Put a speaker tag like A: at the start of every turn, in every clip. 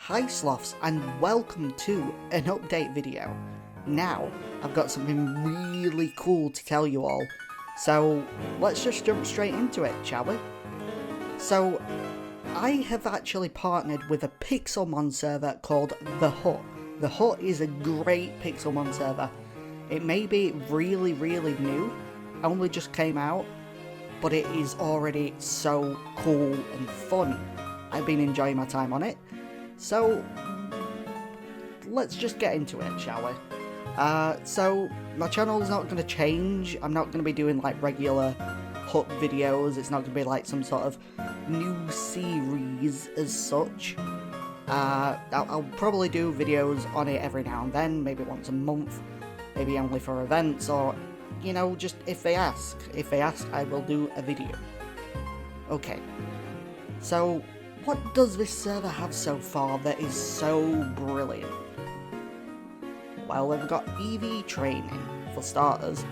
A: Hi Sloths, and welcome to an update video. Now, I've got something really cool to tell you all, so let's just jump straight into it, shall we? So, I have actually partnered with a Pixelmon server called The Hut. The Hut is a great Pixelmon server. It may be really new, only just came out, but it is already so cool and fun. I've been enjoying my time on it. So, let's just get into it, shall we? So, my channel is not going to change. I'm not going to be doing like regular Hut videos. It's not going to be like some sort of new series as such. I'll probably do videos on it every now and then, maybe once a month, maybe only for events, or, you know, just if they ask. If they ask, I will do a video. Okay, so what does this server have so far that is so brilliant? Well, they've got EV training, for starters,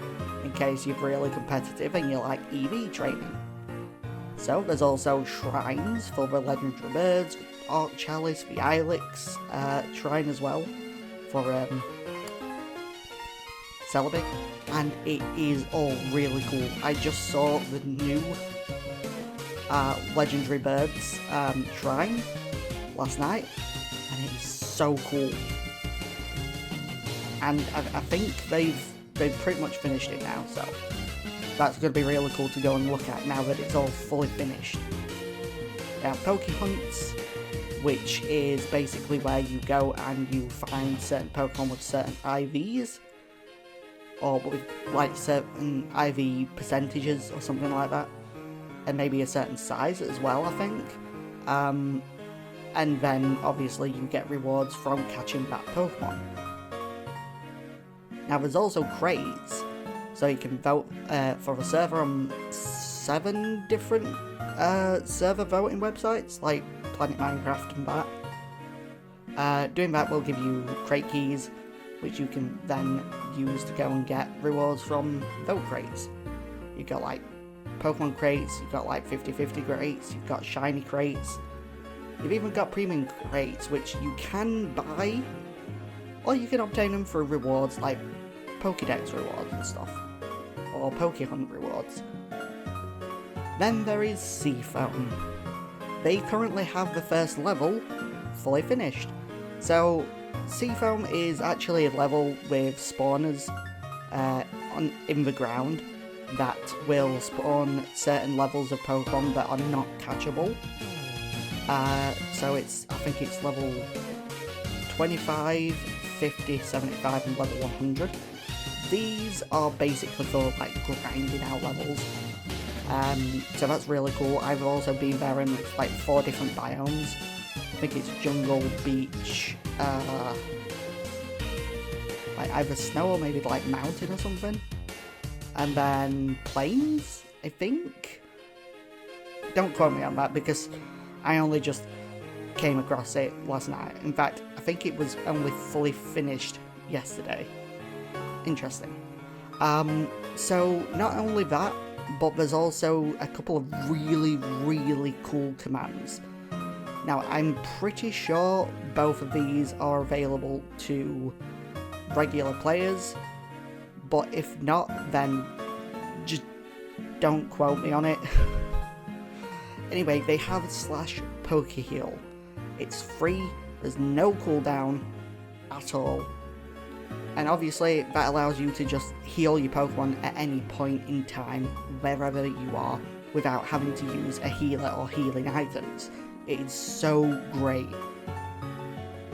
A: in case you're really competitive and you like EV training. So, there's also shrines for the legendary birds, Arc Chalice, the Ilex shrine as well, for Celebi, and it is all really cool. I just saw the new legendary birds shrine last night, and it is so cool. And I think they've pretty much finished it now, so that's going to be really cool to go and look at now that it's all fully finished. Now, Poke Hunts, which is basically where you go and you find certain Pokemon with certain IVs, or with like certain IV percentages or something like that, and maybe a certain size as well, I think. And then obviously you get rewards from catching that Pokemon. Now there's also crates, so you can vote for a server on 7 different server voting websites, like Planet Minecraft and that. Doing that will give you crate keys, which you can then use to go and get rewards from vote crates. You've got like Pokemon crates, you've got like 50/50 crates, you've got shiny crates, you've even got premium crates, which you can buy, or you can obtain them for rewards like Pokédex rewards and stuff, or Pokehunt rewards. Then there is Seafoam. They currently have the first level fully finished. So Seafoam is actually a level with spawners in the ground that will spawn certain levels of Pokemon that are not catchable. So I think it's level 25, 50, 75 and level 100. These are basically for like grinding out levels. So that's really cool. I've also been there in like 4 different biomes. I think it's jungle, beach, like either snow or maybe like mountain or something. And then plains, I think? Don't quote me on that because I only just came across it last night. In fact, I think it was only fully finished yesterday. Interesting. So not only that, but there's also a couple of really cool commands. Now, I'm pretty sure both of these are available to regular players, but if not, then just don't quote me on it. Anyway, they have /Poke Heal. It's free, there's no cooldown at all, and obviously that allows you to just heal your Pokemon at any point in time, wherever you are, without having to use a healer or healing items. It is so great.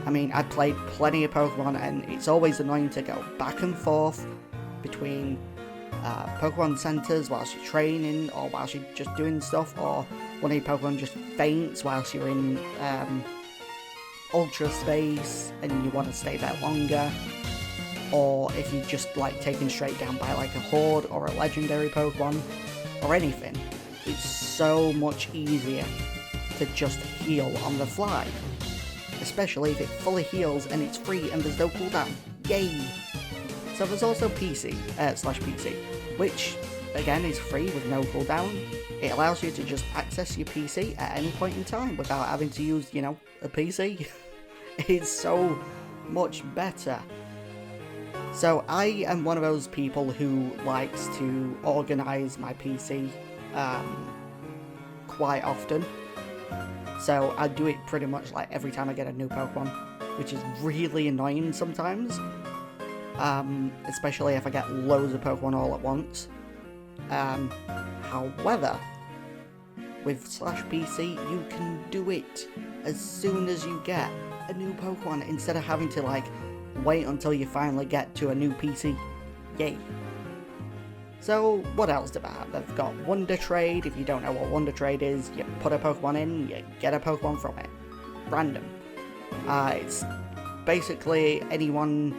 A: I mean, I've played plenty of Pokemon and it's always annoying to go back and forth between Pokemon centers whilst you're training, or whilst you're just doing stuff, or one of your Pokemon just faints whilst you're in Ultra Space and you want to stay there longer, or if you're just like taken straight down by like a Horde or a legendary Pokemon or anything. It's so much easier to just heal on the fly, especially if it fully heals and it's free and there's no cooldown. Yay! So there's also PC, which again is free with no cooldown. It allows you to just access your PC at any point in time without having to use, you know, a PC. is so much better. So I am one of those people who likes to organise my PC quite often. So I do it pretty much like every time I get a new Pokemon, which is really annoying sometimes. Especially if I get loads of Pokemon all at once. However, with /PC, you can do it as soon as you get a new Pokemon, instead of having to like wait until you finally get to a new PC. Yay. So what else do I have? They've got Wonder Trade. If you don't know what Wonder Trade is, you put a Pokemon in, you get a Pokemon from it. Random. It's basically anyone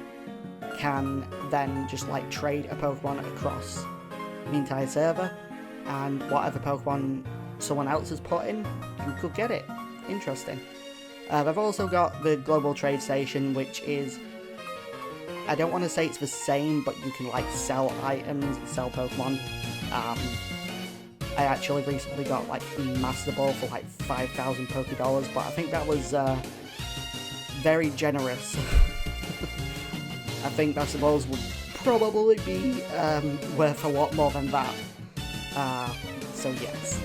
A: can then just like trade a Pokemon across the entire server, and whatever Pokemon someone else has put in, you could get it. Interesting. They've also got the Global Trade Station, which is, I don't want to say it's the same, but you can like sell items, sell Pokemon. I actually recently got like a Master Ball for like 5,000 Poké-Dollars, but I think that was very generous. I think Master Balls would probably be worth a lot more than that. So yes.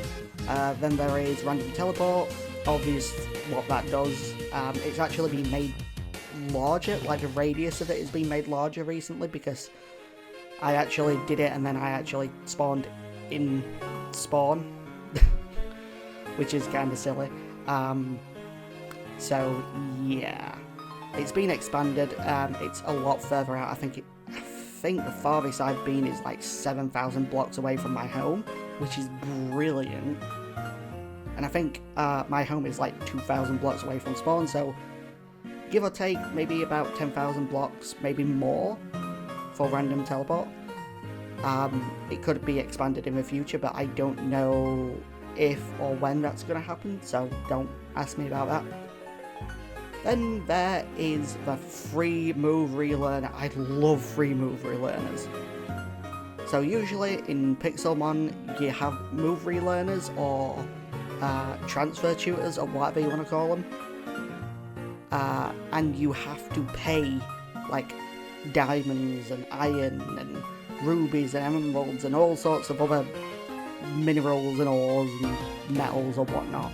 A: Then there is Random Teleport. Obvious what that does. It's actually been made larger, like the radius of it has been made larger recently, because I actually did it and then I actually spawned in spawn, which is kind of silly. So yeah, it's been expanded. It's a lot further out. I think the farthest I've been is like 7,000 blocks away from my home, which is brilliant. And I think my home is like 2,000 blocks away from spawn, so give or take maybe about 10,000 blocks, maybe more, for Random Teleport. It could be expanded in the future, but I don't know if or when that's going to happen, so don't ask me about that. Then there is the free move relearner. I love free move relearners. So usually in Pixelmon you have move relearners or transfer tutors, or whatever you want to call them, and you have to pay like diamonds and iron and rubies and emeralds and all sorts of other minerals and ores and metals or whatnot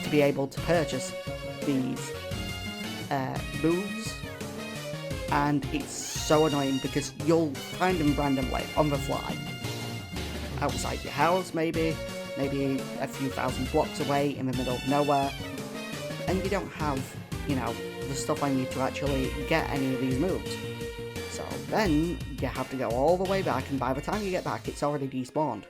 A: to be able to purchase these moves. And it's so annoying because you'll find them randomly on the fly outside your house, maybe a few thousand blocks away in the middle of nowhere, and you don't have, you know, the stuff I need to actually get any of these moves. So then you have to go all the way back, and by the time you get back it's already despawned.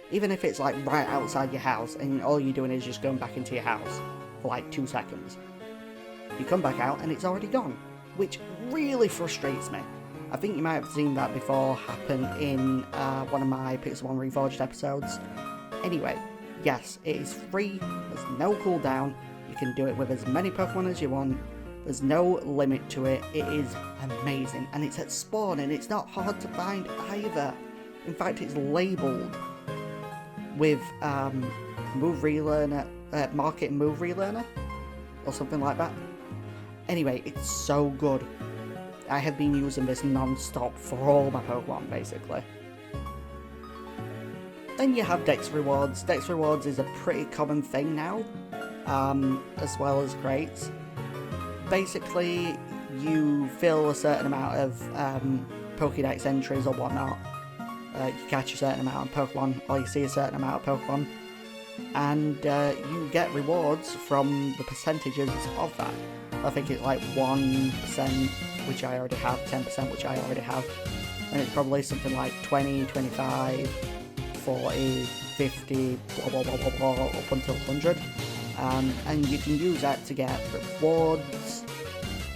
A: Even if it's like right outside your house and all you're doing is just going back into your house for like 2 seconds. You come back out and it's already gone, which really frustrates me. I think you might have seen that before happen in one of my Pixelmon Reforged episodes. Anyway, yes, it is free, there's no cooldown, you can do it with as many Pokemon as you want, there's no limit to it, it is amazing, and it's at spawn, and it's not hard to find either. In fact, it's labelled with Move Relearner, Market Move Relearner, or something like that. Anyway, it's so good. I have been using this non-stop for all my Pokemon, basically. Then you have Dex Rewards. Dex Rewards is a pretty common thing now, as well as crates. Basically, you fill a certain amount of Pokédex entries or whatnot, you catch a certain amount of Pokemon, or you see a certain amount of Pokemon, and you get rewards from the percentages of that. I think it's like 1%, which I already have, 10%, which I already have, and it's probably something like 20, 25, 40, 50, blah blah blah blah blah, up until 100. And you can use that to get rewards,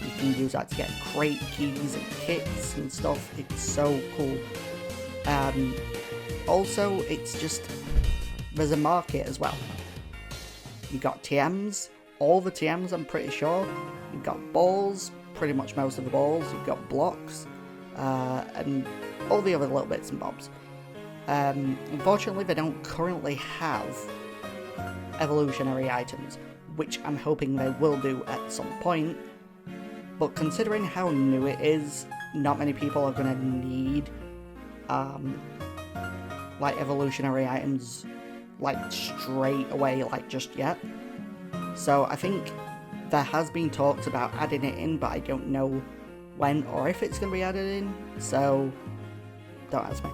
A: you can use that to get crate keys and kits and stuff. It's so cool. Also, it's just, there's a market as well. You got TMs, all the TMs I'm pretty sure. You've got balls, pretty much most of the balls. You've got blocks, and all the other little bits and bobs. Unfortunately, they don't currently have evolutionary items, which I'm hoping they will do at some point. But considering how new it is, not many people are going to need like evolutionary items like straight away, like just yet. So I think there has been talks about adding it in, but I don't know when or if it's going to be added in, so don't ask me.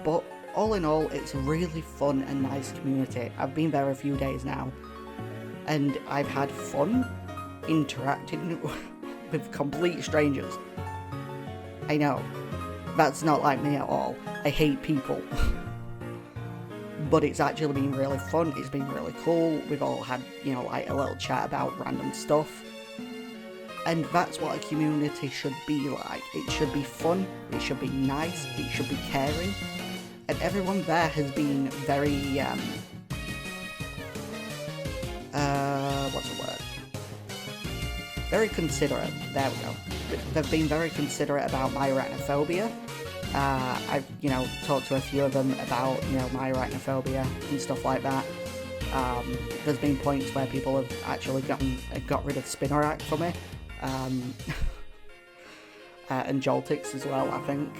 A: But all in all, it's a really fun and nice community. I've been there a few days now, and I've had fun interacting with complete strangers. I know, that's not like me at all. I hate people. But it's actually been really fun, it's been really cool. We've all had, you know, like a little chat about random stuff. And that's what a community should be like. It should be fun, it should be nice, it should be caring. And everyone there has been very, what's the word? Very considerate, there we go. They've been very considerate about my arachnophobia. I've, you know, talked to a few of them about, you know, my arachnophobia and stuff like that. There's been points where people have actually got rid of Spinnerack for me. And Joltix as well, I think.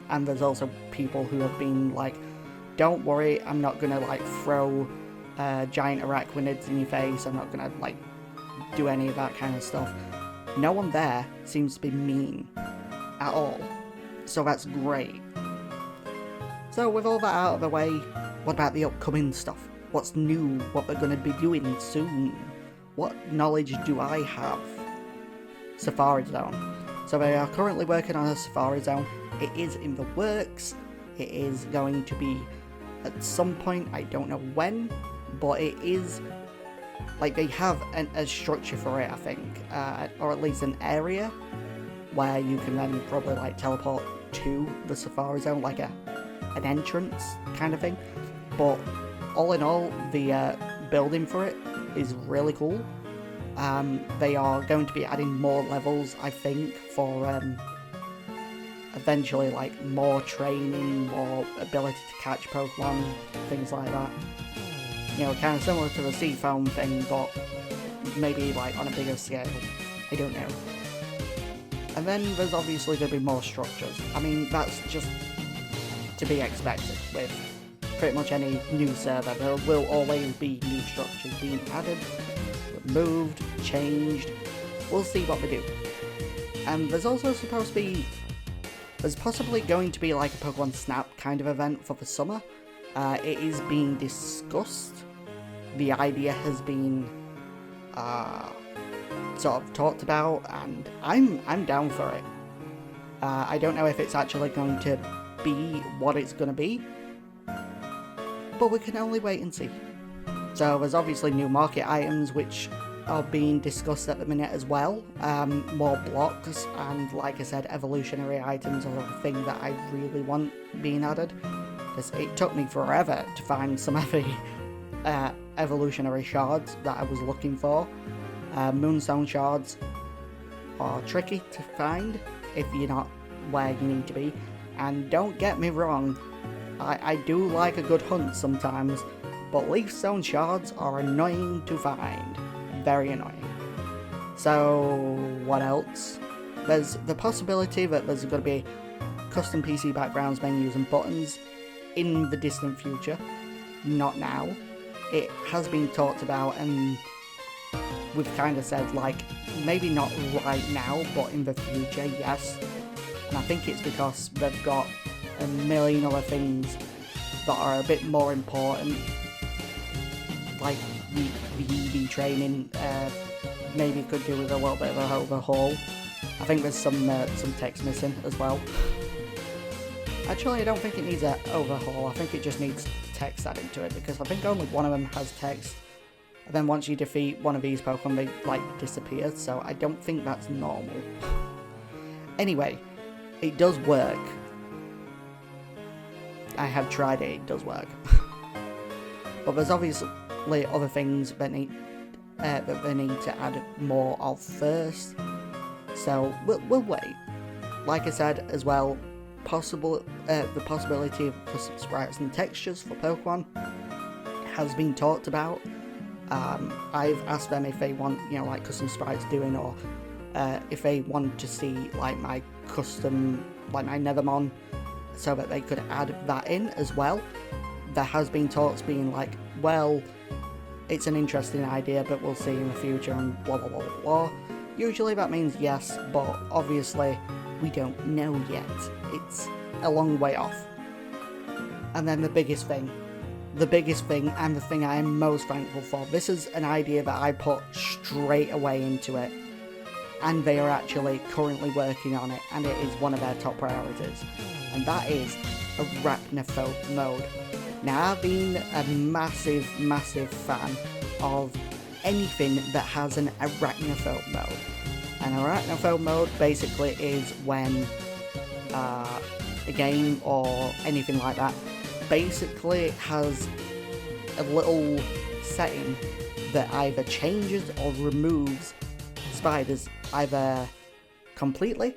A: And there's also people who have been like, don't worry, I'm not gonna like throw giant arachnids in your face, I'm not gonna like do any of that kind of stuff. No one there seems to be mean at all, so that's great. So with all that out of the way, what about the upcoming stuff? What's new? What we're gonna be doing soon? What knowledge do I have? Safari Zone. So we are currently working on a Safari Zone. It is in the works. It is going to be at some point, I don't know when, but it is, like, they have a structure for it, I think, or at least an area where you can then probably like teleport to the Safari Zone, like an entrance kind of thing. But all in all, the building for it is really cool. They are going to be adding more levels, I think, for eventually like more training, more ability to catch Pokemon, things like that. You know, kind of similar to the Seafoam thing, but maybe like on a bigger scale. I don't know. And then there's obviously going to be more structures. I mean, that's just to be expected with pretty much any new server. There will always be new structures being added, removed, changed. We'll see what they do. And there's also supposed to be, there's possibly going to be like a Pokemon Snap kind of event for the summer. It is being discussed. The idea has been sort of talked about, and I'm down for it. I don't know if it's actually going to be what it's going to be, but we can only wait and see. So there's obviously new market items which are being discussed at the minute as well. More blocks, and like I said, evolutionary items are a thing that I really want being added. It took me forever to find some of the evolutionary shards that I was looking for. Moonstone shards are tricky to find if you're not where you need to be. And don't get me wrong, I do like a good hunt sometimes, but Leafstone shards are annoying to find. Very annoying. So what else? There's the possibility that there's going to be custom PC backgrounds, menus and buttons in the distant future. Not now. It has been talked about, and we've kind of said like maybe not right now, but in the future, yes. And I think it's because they've got a million other things that are a bit more important, like the EV training. Maybe could do with a little bit of an overhaul. I think there's some text missing as well. Actually, I don't think it needs an overhaul. I think it just needs text added to it, because I think only one of them has text. And then once you defeat one of these Pokemon, they like disappear. So I don't think that's normal. Anyway, it does work. I have tried it. It does work. But there's obviously other things that they need to add more of first. So we'll wait. Like I said as well, the possibility of custom sprites and textures for Pokemon has been talked about. I've asked them if they want, you know, like custom sprites doing, or if they want to see like my custom, like my Nethermon, so that they could add that in as well. There has been talks being like, well, it's an interesting idea, but we'll see in the future, and blah blah blah blah blah. Usually that means yes, but obviously we don't know yet. It's a long way off. And then the biggest thing, and the thing I am most thankful for, this is an idea that I put straight away into it, and they are actually currently working on it, and it is one of their top priorities, and that is Arachnophobe mode. Now, I've been a massive fan of anything that has an Arachnophobe mode. An Arachnophobe mode basically is when a game or anything like that basically has a little setting that either changes or removes spiders, either completely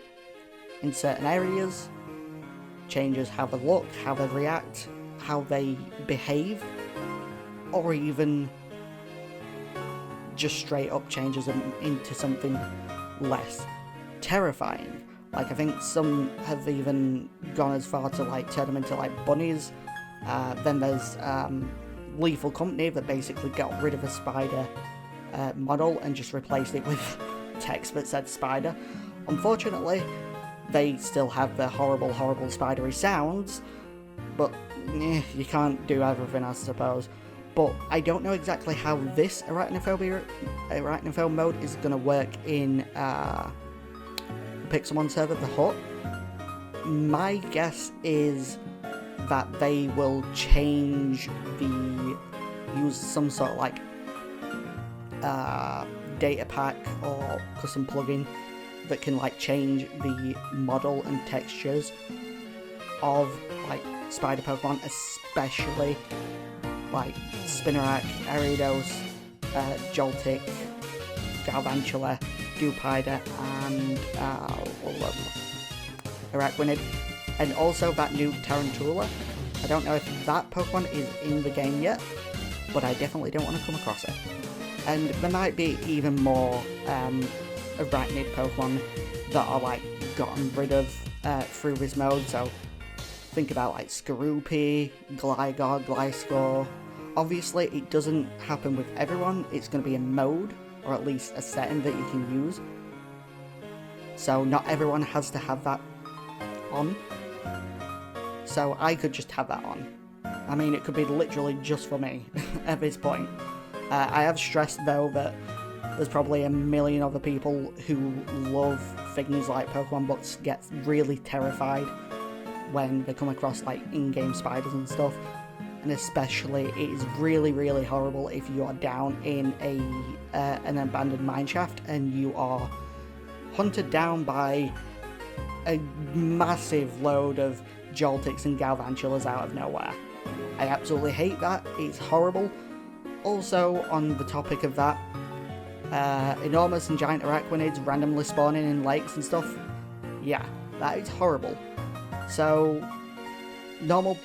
A: in certain areas, changes how they look, how they react, how they behave, or even just straight up changes them into something less terrifying. Like, I think some have even gone as far to like turn them into like bunnies. Then there's Lethal Company that basically got rid of a spider model and just replaced it with text that said spider. Unfortunately, they still have the horrible spidery sounds, but you can't do everything, I suppose. But I don't know exactly how this Arachnophobe mode is going to work in the Pixelmon server, the Hut. My guess is that they will use some sort of like data pack or custom plugin that can like change the model and textures of like spider Pokemon, especially like Spinarak, Ariados, Joltik, Galvantula, Dewpider, and Araquanid, and also that new Tarantula. I don't know if that Pokemon is in the game yet, but I definitely don't want to come across it. And there might be even more Arachnid Pokemon that are like gotten rid of through this mode, so think about like Skorupi, Gligar, Gliscor. Obviously it doesn't happen with everyone, it's going to be a mode, or at least a setting that you can use. So not everyone has to have that on. So I could just have that on. I mean, it could be literally just for me at this point. I have stressed though that there's probably a million other people who love things like Pokemon books get really terrified when they come across like in-game spiders and stuff. And especially it is really horrible if you are down in an abandoned mineshaft and you are hunted down by a massive load of Joltiks and Galvantulas out of nowhere. I absolutely hate that, it's horrible. Also, on the topic of that, enormous and giant Araquanids randomly spawning in lakes and stuff, yeah, that is horrible. So normal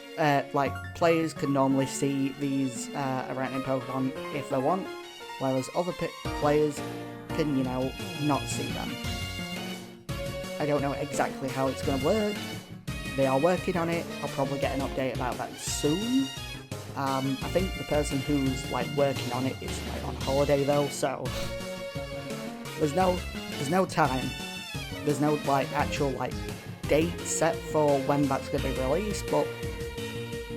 A: like players can normally see these Arachnid Pokemon if they want, whereas other players can, you know, not see them. I don't know exactly how it's going to work. They are working on it. I'll probably get an update about that soon. I think the person who's like working on it is like on holiday though, so there's no time. There's no like actual like date set for when that's going to be released, but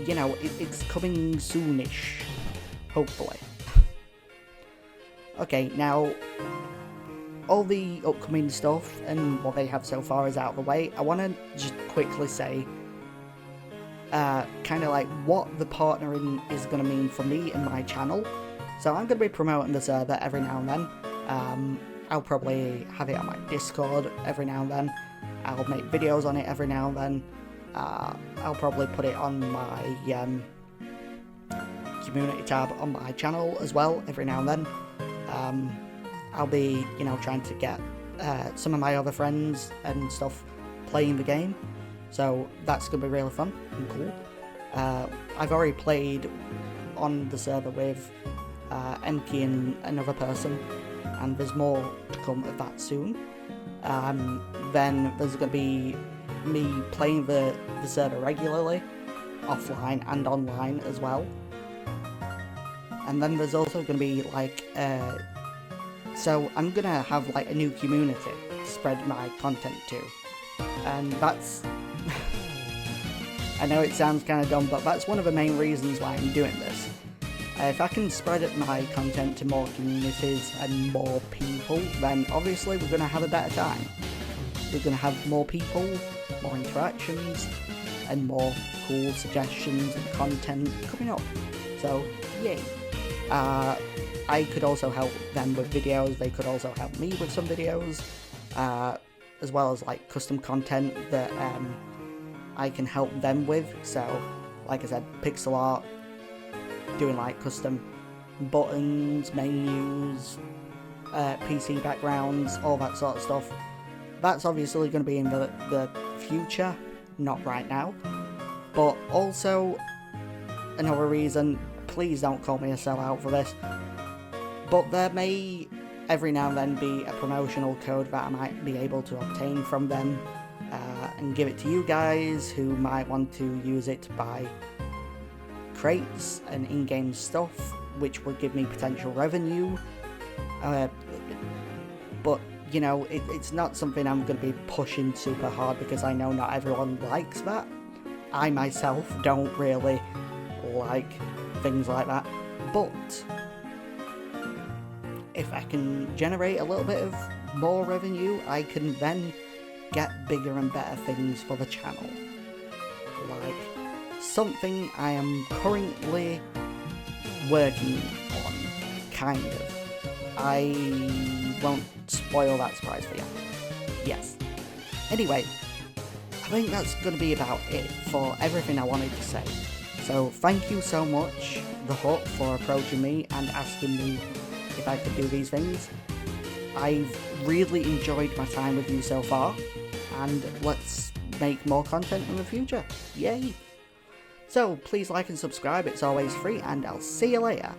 A: you know, it's coming soonish, hopefully. Okay, now all the upcoming stuff and what they have so far is out of the way. I want to just quickly say kind of like what the partnering is going to mean for me and my channel. So I'm going to be promoting the server every now and then. I'll probably have it on my Discord every now and then. I'll make videos on it every now and then. I'll probably put it on my community tab on my channel as well every now and then. I'll be, you know, trying to get some of my other friends and stuff playing the game, so that's going to be really fun and cool. I've already played on the server with Enki and another person, and there's more to come of that soon. Then there's going to be me playing the server regularly, offline and online as well. And then there's also going to be like, so I'm going to have like a new community to spread my content to. And that's, I know it sounds kind of dumb, but that's one of the main reasons why I'm doing this. If I can spread my content to more communities and more people, then obviously we're going to have a better time. We're going to have more people, more interactions, and more cool suggestions and content coming up. So, yay! I could also help them with videos, they could also help me with some videos, as well as like custom content that I can help them with. So, like I said, pixel art, doing like custom buttons, menus, PC backgrounds, all that sort of stuff. That's obviously going to be in the future, not right now. But also, another reason, please don't call me a sellout for this, but there may every now and then be a promotional code that I might be able to obtain from them and give it to you guys who might want to use it to buy crates and in-game stuff, which would give me potential revenue. But you know, it's not something I'm going to be pushing super hard because I know not everyone likes that. I myself don't really like things like that, but if I can generate a little bit of more revenue, I can then get bigger and better things for the channel. Like something I am currently working on, kind of. I won't spoil that surprise for you. Yes. Anyway, I think that's going to be about it for everything I wanted to say. So thank you so much, The Hut, for approaching me and asking me if I could do these things. I've really enjoyed my time with you so far, and let's make more content in the future. Yay! So please like and subscribe, it's always free, and I'll see you later.